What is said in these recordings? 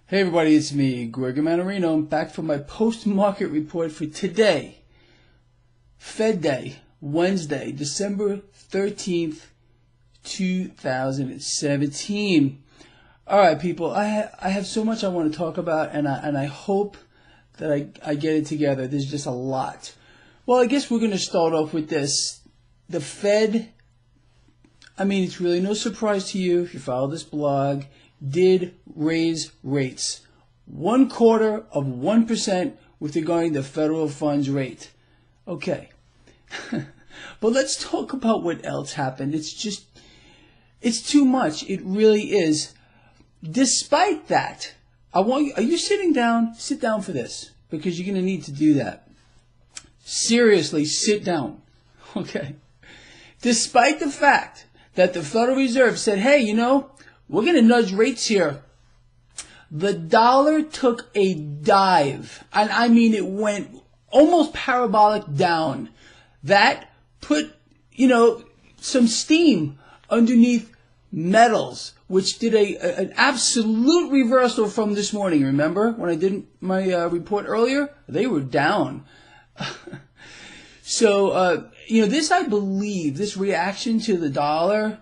Hey everybody, it's me, Greg Manarino. I'm back for my post-market report for today, Fed Day, Wednesday, December 13th, 2017. All right, people, I have so much I want to talk about, and I hope that I get it together. There's just a lot. Well, I guess we're going to start off with this. The Fed, I mean, it's really no surprise to you if you follow this blog, did raise rates 0.25% with regard to the federal funds rate. Okay. But let's talk about what else happened. It's too much. It really is. Despite that, are you sitting down? Sit down for this, because you're going to need to do that. Seriously, sit down. Okay. Despite the fact that the Federal Reserve said, hey, we're going to nudge rates here, the dollar took a dive. And I mean, it went almost parabolic down. That put, some steam underneath metals, which did an absolute reversal from this morning. Remember when I did my report earlier? They were down. So, I believe, this reaction to the dollar,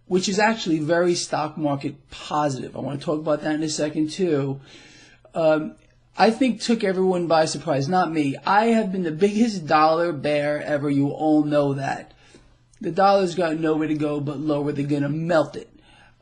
which is actually very stock market positive. I want to talk about that in a second too. I think took everyone by surprise, not me. I have been the biggest dollar bear ever. You all know that. The dollar's got nowhere to go but lower. They're going to melt it.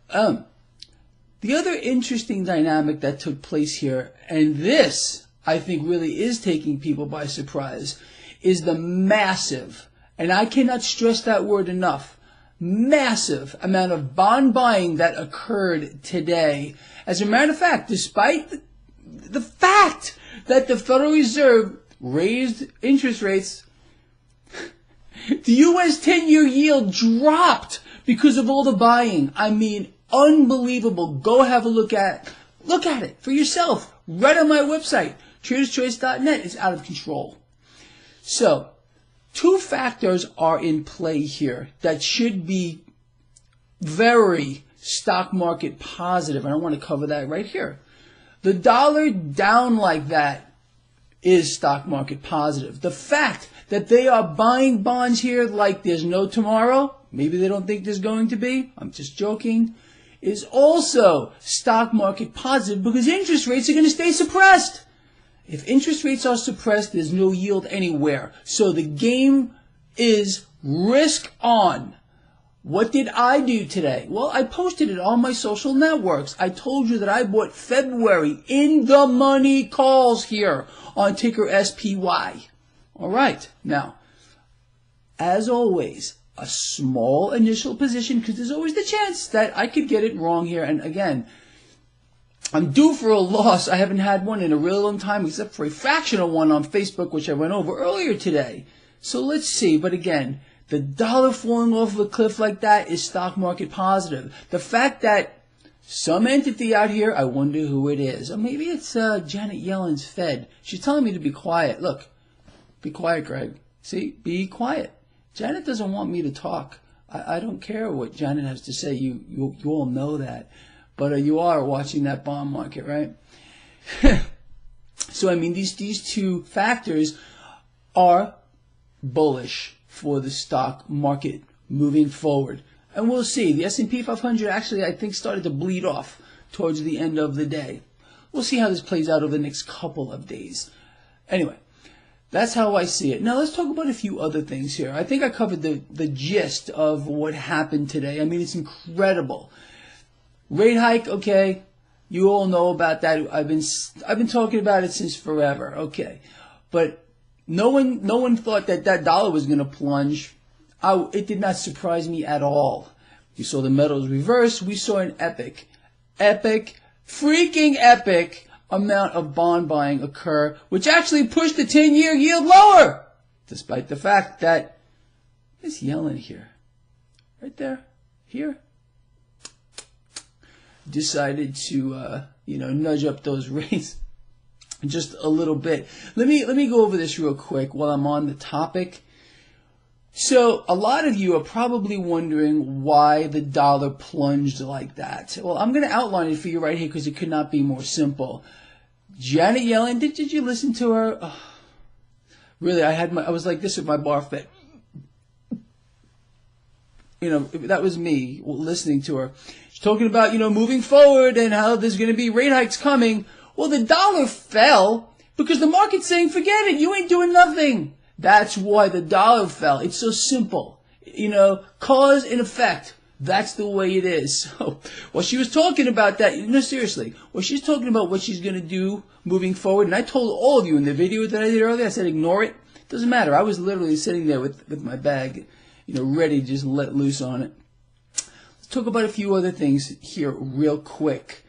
The other interesting dynamic that took place here, and this I think really is taking people by surprise, is the massive, and I cannot stress that word enough, massive amount of bond buying that occurred today. As a matter of fact, despite the fact that the Federal Reserve raised interest rates, the U.S. 10-year yield dropped because of all the buying. I mean, unbelievable. Go have a look at it for yourself right on my website, traderschoice.net. It's out of control. So, two factors are in play here that should be very stock market positive, and I want to cover that right here. The dollar down like that is stock market positive. The fact that they are buying bonds here like there's no tomorrow, maybe they don't think there's going to be, I'm just joking, is also stock market positive because interest rates are going to stay suppressed. If interest rates are suppressed, there's no yield anywhere. So the game is risk on. What did I do today? Well, I posted it on my social networks. I told you that I bought February in the money calls here on ticker SPY. All right. Now, as always, a small initial position, because there's always the chance that I could get it wrong here. And again, I'm due for a loss. I haven't had one in a really long time, except for a fractional one on Facebook, which I went over earlier today. So let's see. But again, the dollar falling off of a cliff like that is stock market positive. The fact that some entity out here, I wonder who it is. Or maybe it's Janet Yellen's Fed. She's telling me to be quiet. Look, be quiet, Greg. See, be quiet. Janet doesn't want me to talk. I don't care what Janet has to say. You all know that. But you are watching that bond market, right? So, I mean, these two factors are bullish for the stock market moving forward. And we'll see. The S&P 500 actually, I think, started to bleed off towards the end of the day. We'll see how this plays out over the next couple of days. Anyway, that's how I see it. Now, let's talk about a few other things here. I think I covered the gist of what happened today. I mean, it's incredible. Rate hike, okay. You all know about that. I've been talking about it since forever, okay. But no one thought that dollar was going to plunge. It did not surprise me at all. You saw the metals reverse. We saw an epic, freaking epic amount of bond buying occur, which actually pushed the 10-year yield lower, despite the fact that Miss Yellen here, right there, here, decided to, nudge up those rates just a little bit. Let me go over this real quick while I'm on the topic. So a lot of you are probably wondering why the dollar plunged like that. Well, I'm going to outline it for you right here because it could not be more simple. Janet Yellen, did you listen to her? Oh, really, I was like this with my bar fit. You know, that was me listening to her. She's talking about, moving forward and how there's going to be rate hikes coming. Well, the dollar fell because the market's saying, forget it, you ain't doing nothing. That's why the dollar fell. It's so simple. Cause and effect. That's the way it is. So, while she was talking about that, seriously, while she's talking about what she's going to do moving forward, and I told all of you in the video that I did earlier, I said, ignore it. It doesn't matter. I was literally sitting there with my bag, ready to just let loose on it. Let's talk about a few other things here real quick.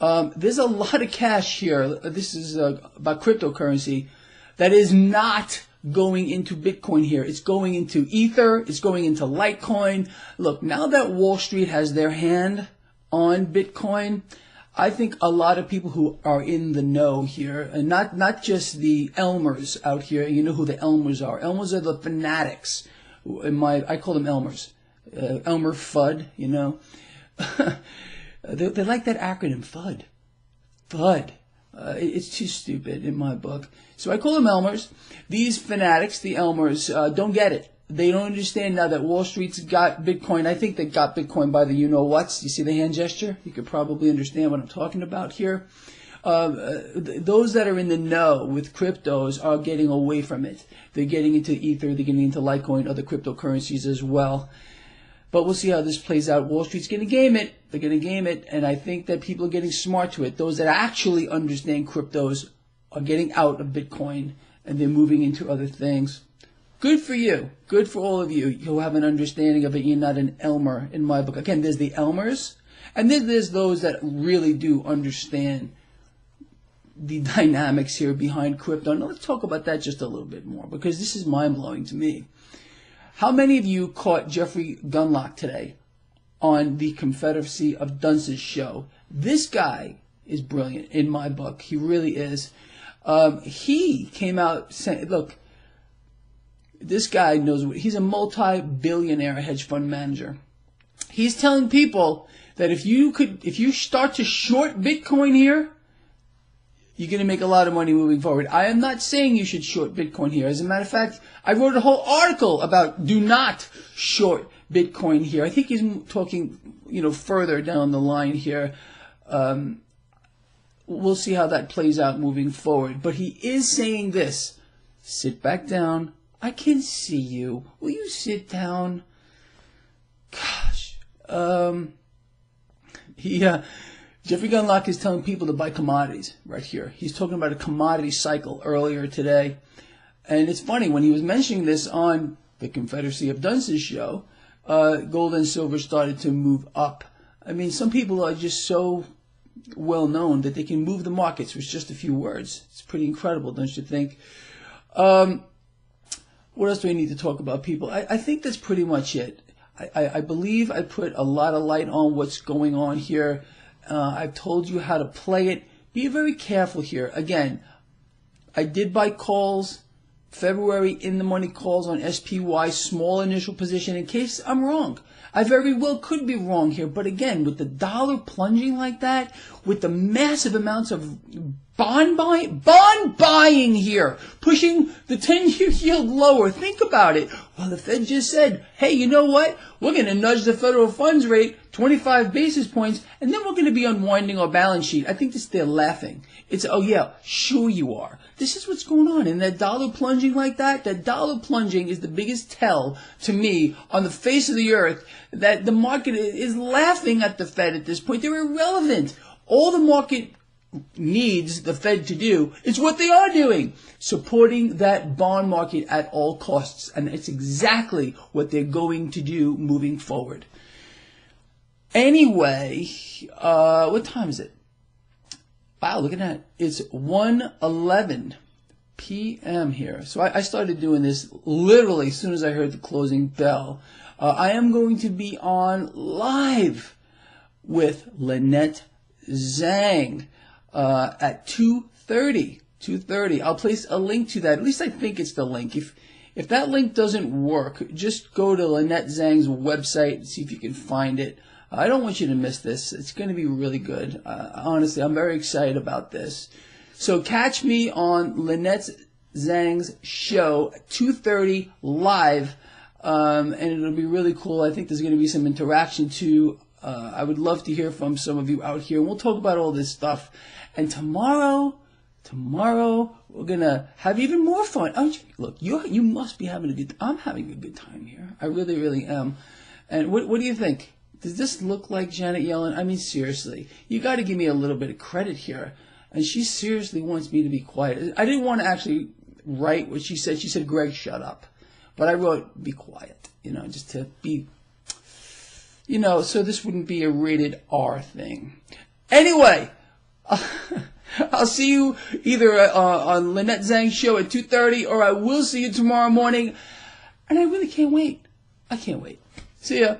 There's a lot of cash here. This is about cryptocurrency that is not going into Bitcoin here. It's going into Ether. It's going into Litecoin. Look, now that Wall Street has their hand on Bitcoin, I think a lot of people who are in the know here, and not just the Elmers out here. You know who the Elmers are. Elmers are the fanatics. I call them Elmers. Elmer Fudd, they like that acronym, FUD. FUD. It's too stupid in my book. So I call them Elmers. These fanatics, the Elmers, don't get it. They don't understand now that Wall Street's got Bitcoin. I think they got Bitcoin by the you-know-whats. You see the hand gesture? You could probably understand what I'm talking about here. Those that are in the know with cryptos are getting away from it. They're getting into Ether, they're getting into Litecoin, other cryptocurrencies as well. But we'll see how this plays out. Wall Street's going to game it. They're going to game it. And I think that people are getting smart to it. Those that actually understand cryptos are getting out of Bitcoin and they're moving into other things. Good for you. Good for all of you who have an understanding of it. You're not an Elmer in my book. Again, there's the Elmers. And then there's those that really do understand the dynamics here behind crypto. Now let's talk about that just a little bit more because this is mind-blowing to me. How many of you caught Jeffrey Gundlach today on the Confederacy of Dunces show? This guy is brilliant in my book. He really is. He came out saying, look, this guy knows he's a multi-billionaire hedge fund manager. He's telling people that if you start to short Bitcoin here, you're going to make a lot of money moving forward. I am not saying you should short Bitcoin here. As a matter of fact, I wrote a whole article about do not short Bitcoin here. I think he's talking, further down the line here. We'll see how that plays out moving forward. But he is saying this. Sit back down. I can see you. Will you sit down? Gosh. Jeffrey Gundlach is telling people to buy commodities right here. He's talking about a commodity cycle earlier today. And it's funny, when he was mentioning this on the Confederacy of Dunces show, gold and silver started to move up. I mean, some people are just so well known that they can move the markets with just a few words. It's pretty incredible, don't you think? What else do we need to talk about, people? I think that's pretty much it. I believe I put a lot of light on what's going on here. I've told you how to play it. Be very careful here. Again, I did buy calls, February in-the-money calls on SPY, small initial position, in case I'm wrong. I very well could be wrong here. But again, with the dollar plunging like that, with the massive amounts of bond buying here, pushing the 10-year yield lower. Think about it. Well, the Fed just said, hey, you know what? We're going to nudge the federal funds rate 25 basis points, and then we're going to be unwinding our balance sheet. I think they're laughing. It's, oh yeah, sure you are. This is what's going on. And that dollar plunging like that dollar plunging is the biggest tell to me on the face of the earth that the market is laughing at the Fed at this point. They're irrelevant. All the market needs the Fed to do is what they are doing, supporting that bond market at all costs. And it's exactly what they're going to do moving forward. Anyway, what time is it? Wow, look at that. It's 1:11 p.m. here. So I started doing this literally as soon as I heard the closing bell. I am going to be on live with Lynette Zhang at 2:30. I'll place a link to that. At least I think it's the link. If that link doesn't work, just go to Lynette Zhang's website and see if you can find it. I don't want you to miss this. It's going to be really good. Honestly, I'm very excited about this. So catch me on Lynette Zhang's show at 2:30 live, and it'll be really cool. I think there's going to be some interaction too. I would love to hear from some of you out here. We'll talk about all this stuff. And tomorrow we're going to have even more fun. Oh, look, you must be having a good time. I'm having a good time here. I really, really am. And what do you think? Does this look like Janet Yellen? I mean, seriously, you got to give me a little bit of credit here. And she seriously wants me to be quiet. I didn't want to actually write what she said. She said, Greg, shut up. But I wrote, be quiet, just to be, so this wouldn't be a rated R thing. Anyway, I'll see you either on Lynette Zhang's show at 2:30, or I will see you tomorrow morning. And I really can't wait. I can't wait. See ya.